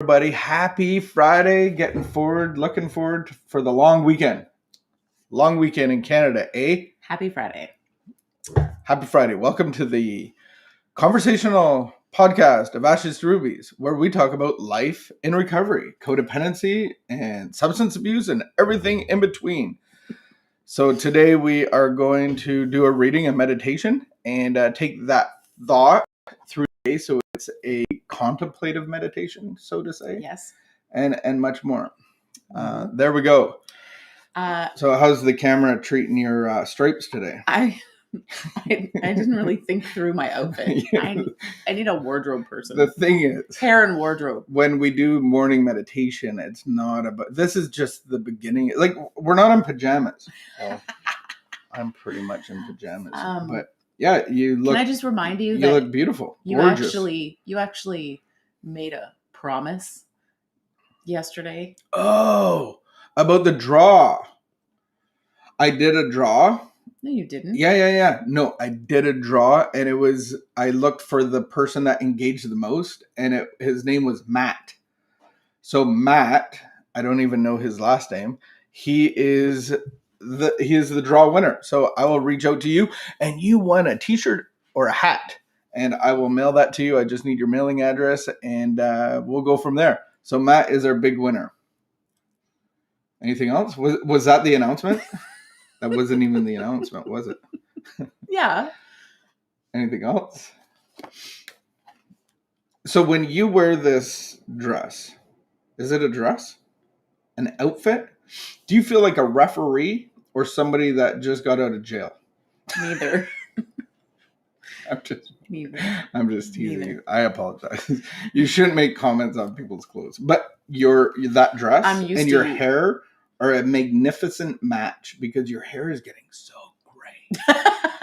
Everybody, happy Friday. Looking forward for the long weekend. Long weekend in Canada, eh? Happy Friday. Happy Friday. Welcome to the conversational podcast of Ashes to Rubies, where we talk about life in recovery, codependency, and substance abuse, and everything in between. So today we are going to do a reading and meditation and take that thought through the day. So it's a contemplative meditation, so to say. Yes. And much more. There we go. So how's the camera treating your stripes today? I didn't really think through my outfit. I need a wardrobe person. The thing is, hair and wardrobe. When we do morning meditation, it's not about. This is just the beginning. Like, we're not in pajamas. Well, I'm pretty much in pajamas, but yeah, you look. Can I just remind you you that look beautiful, you gorgeous. You actually made a promise yesterday. Oh, about the draw. I did a draw. No, you didn't. Yeah. No, I did a draw, and I looked for the person that engaged the most, and his name was Matt. So Matt, I don't even know his last name. He is the draw winner. So I will reach out to you, and you won a t-shirt or a hat, and I will mail that to you. I just need your mailing address, and we'll go from there. So Matt is our big winner. Anything else? Was that the announcement? That wasn't even the announcement, was it? Yeah. Anything else? So when you wear this dress, is it a dress? An outfit? Do you feel like a referee or somebody that just got out of jail? Neither. I'm just teasing you. I apologize. You shouldn't make comments on people's clothes. But that dress and your hair are a magnificent match because your hair is getting so gray.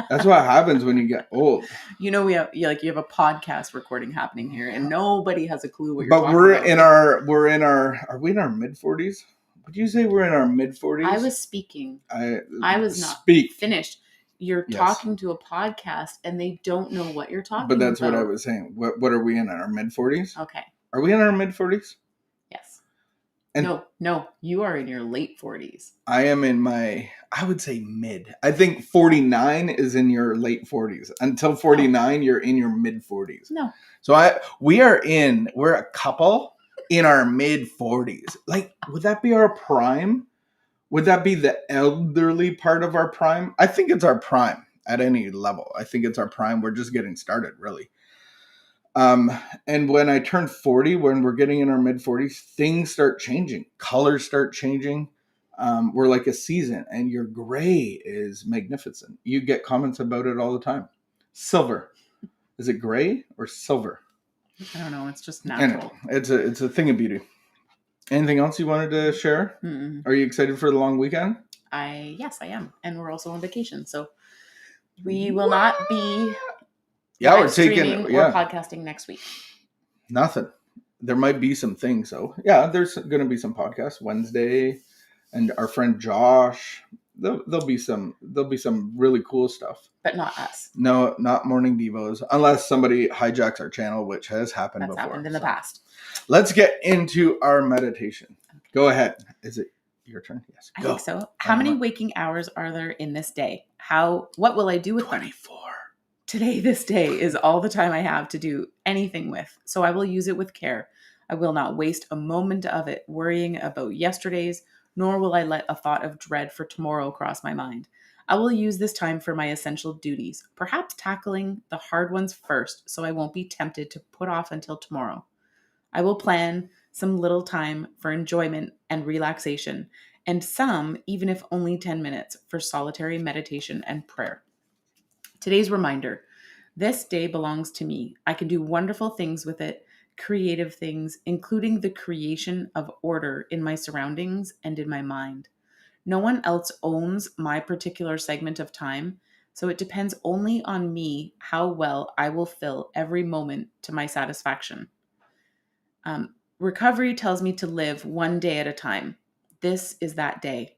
That's what happens when you get old. You know, you have a podcast recording happening here, and nobody has a clue what you're talking about. But are we in our mid-40s? Would you say we're in our mid-40s? I was speaking. I was not finished. You're talking to a podcast, and they don't know what you're talking about. But that's what I was saying. What are we in our mid-40s? Okay. Are we in our mid-40s? Yes. And no, you are in your late 40s. I am in I would say mid. I think 49 is in your late 40s. Until 49, You're in your mid 40s. No. So we're a couple in our mid 40s. Like, would that be our prime? Would that be the elderly part of our prime? I think it's our prime at any level. I think it's our prime. We're just getting started, really. And when I turn 40, when we're getting in our mid 40s, things start changing. Colors start changing. We're like a season, and your gray is magnificent. You get comments about it all the time. Silver. Is it gray or silver? I don't know. It's just natural. It's a thing of beauty. Anything else you wanted to share? Mm-mm. Are you excited for the long weekend? Yes, I am. And we're also on vacation. So we will not be we're taking or podcasting next week. Nothing. There might be some things, though. Yeah, there's going to be some podcasts Wednesday, and our friend Josh. There'll be some really cool stuff. But not us. No, not Morning Devos, unless somebody hijacks our channel, which has happened before. That's happened in the past. Let's get into our meditation. Okay. Go ahead. Is it your turn? Yes. I think so. How many waking hours are there in this day? What will I do with 24. Today, this day, is all the time I have to do anything with, so I will use it with care. I will not waste a moment of it worrying about yesterday's, nor will I let a thought of dread for tomorrow cross my mind. I will use this time for my essential duties, perhaps tackling the hard ones first, so I won't be tempted to put off until tomorrow. I will plan some little time for enjoyment and relaxation, and some, even if only 10 minutes, for solitary meditation and prayer. Today's reminder: this day belongs to me. I can do wonderful things with it, creative things, including the creation of order in my surroundings and in my mind. No one else owns my particular segment of time, so it depends only on me how well I will fill every moment to my satisfaction. Recovery tells me to live one day at a time. This is that day.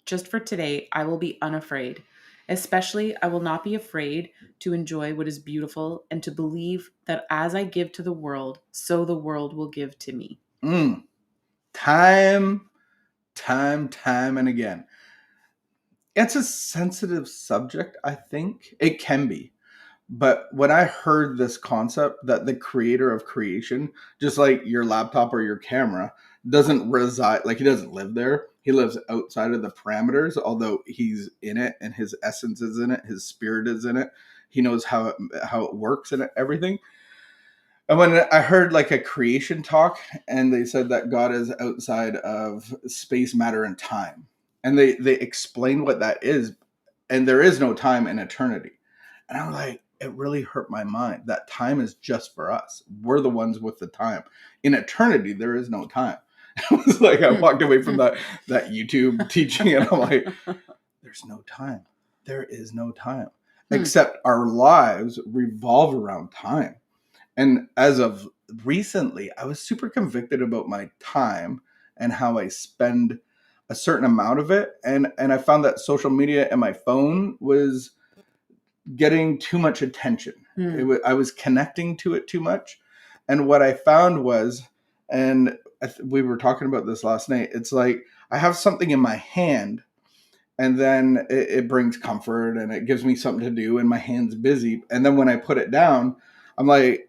Just for today, I will be unafraid. Especially, I will not be afraid to enjoy what is beautiful and to believe that as I give to the world, so the world will give to me. Mm. Time, time and again. It's a sensitive subject, I think. It can be. But when I heard this concept that the creator of creation, just like your laptop or your camera, doesn't reside, like he doesn't live there. He lives outside of the parameters, although he's in it and his essence is in it, his spirit is in it. He knows how it works and everything. And when I heard like a creation talk and they said that God is outside of space, matter, and time, and they explained what that is, and there is no time in eternity. And I'm like, it really hurt my mind that time is just for us. We're the ones with the time. In eternity, there is no time. It was like I walked away from that YouTube teaching, and I'm like, there's no time. There is no time. Except our lives revolve around time. And as of recently, I was super convicted about my time and how I spend a certain amount of it. And I found that social media and my phone was getting too much attention. I was connecting to it too much. And what I found was, and we were talking about this last night, it's like I have something in my hand and then it brings comfort and it gives me something to do and my hand's busy. And then when I put it down, I'm like,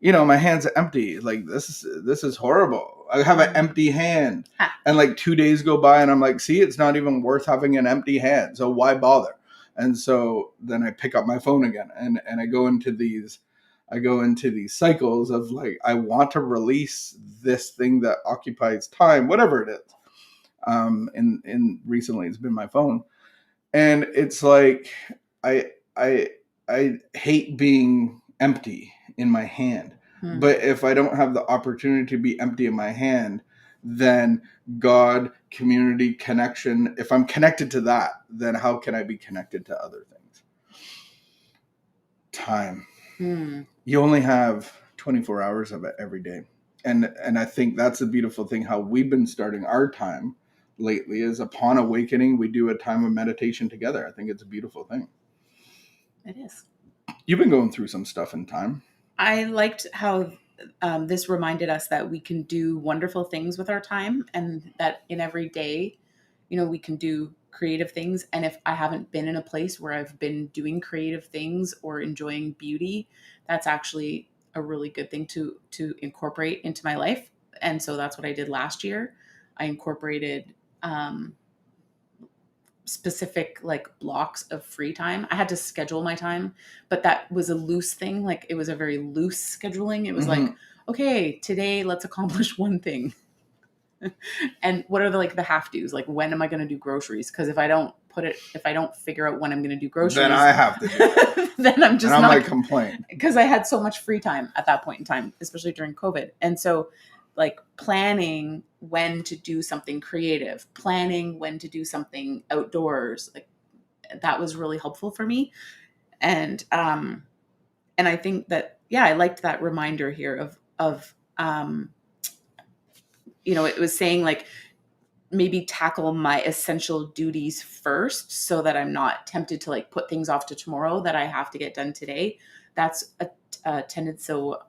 my hand's empty. Like this is horrible. I have an empty hand. And like 2 days go by and I'm like, see, it's not even worth having an empty hand. So why bother? And so then I pick up my phone again and I go into these cycles of like, I want to release this thing that occupies time, whatever it is. And recently it's been my phone. And it's like, I hate being empty in my hand. But if I don't have the opportunity to be empty in my hand, then God, community, connection, if I'm connected to that, then how can I be connected to other things? Time. You only have 24 hours of it every day. And I think that's a beautiful thing, how we've been starting our time lately is upon awakening, we do a time of meditation together. I think it's a beautiful thing. It is. You've been going through some stuff in time. I liked how this reminded us that we can do wonderful things with our time and that in every day, we can do creative things. And if I haven't been in a place where I've been doing creative things or enjoying beauty, that's actually a really good thing to incorporate into my life. And so that's what I did last year. I incorporated specific like blocks of free time. I had to schedule my time, but that was a loose thing. Like it was a very loose scheduling. It was like, okay, today let's accomplish one thing. And what are the have do's? Like when am I going to do groceries? Because if I don't figure out when I'm going to do groceries, then I have to do it. Then I'm just not like complain. Because I had so much free time at that point in time, especially during COVID. And so like planning when to do something creative, planning when to do something outdoors, like that was really helpful for me. And I think that, I liked that reminder here of it was saying like maybe tackle my essential duties first so that I'm not tempted to like put things off to tomorrow that I have to get done today. That's a tendency. So,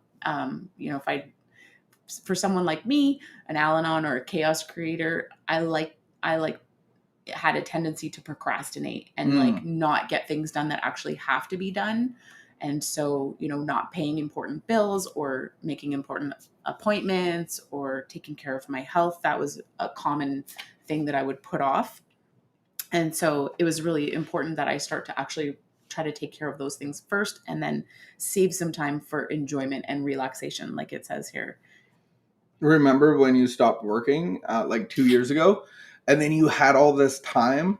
for someone like me, an Al-Anon or a chaos creator, I had a tendency to procrastinate and like not get things done that actually have to be done. And so, not paying important bills or making important appointments or taking care of my health, that was a common thing that I would put off. And so it was really important that I start to actually try to take care of those things first and then save some time for enjoyment and relaxation, like it says here. Remember when you stopped working like 2 years ago and then you had all this time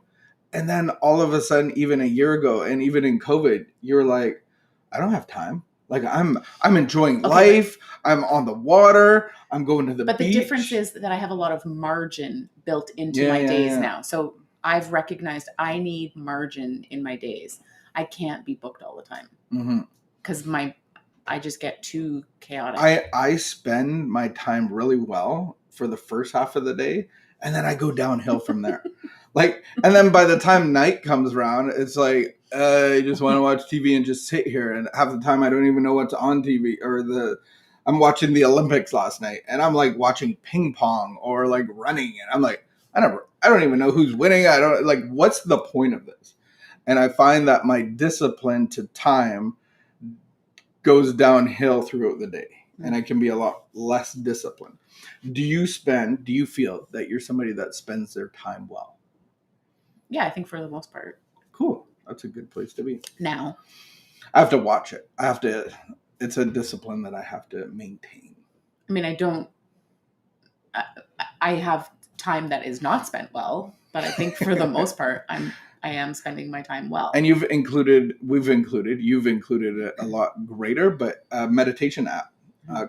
and then all of a sudden, even a year ago and even in COVID, you were like, I don't have time. Like I'm enjoying life. I'm on the water. I'm going to the beach. But the difference is that I have a lot of margin built into my days now. So I've recognized I need margin in my days. I can't be booked all the time because I just get too chaotic. I spend my time really well for the first half of the day, and then I go downhill from there. And then by the time night comes around, it's like I just want to watch TV and just sit here. And half the time, I don't even know what's on TV or I'm watching the Olympics last night, and I'm like watching ping pong or like running, and I'm like, I don't even know who's winning. I don't like, what's the point of this? And I find that my discipline to time goes downhill throughout the day, and I can be a lot less disciplined. Do you feel that you're somebody that spends their time well? Yeah, I think for the most part. Cool. That's a good place to be. Now, I have to watch it. It's a discipline that I have to maintain. I mean, I have time that is not spent well, but I think for the most part, I am spending my time well. And you've included it a lot greater, but a meditation app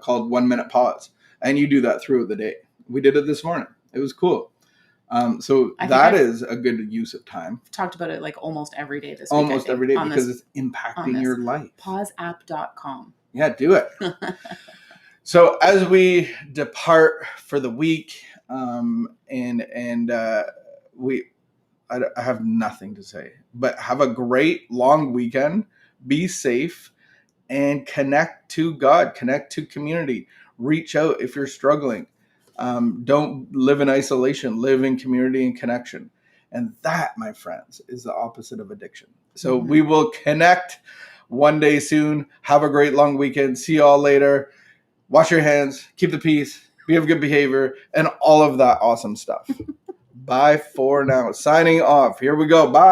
called 1 Minute Pause. And you do that throughout the day. We did it this morning. It was cool. So that is a good use of time. I've talked about it like almost every day this week. Almost every day because it's impacting your life. Pauseapp.com. Yeah, do it. So as we depart for the week, I have nothing to say, but have a great long weekend. Be safe and connect to God, connect to community. Reach out if you're struggling. Don't live in isolation, live in community and connection. And that, my friends, is the opposite of addiction. So we will connect one day soon. Have a great long weekend. See you all later. Wash your hands, keep the peace, be of good behavior, and all of that awesome stuff. Bye for now. Signing off. Here we go. Bye.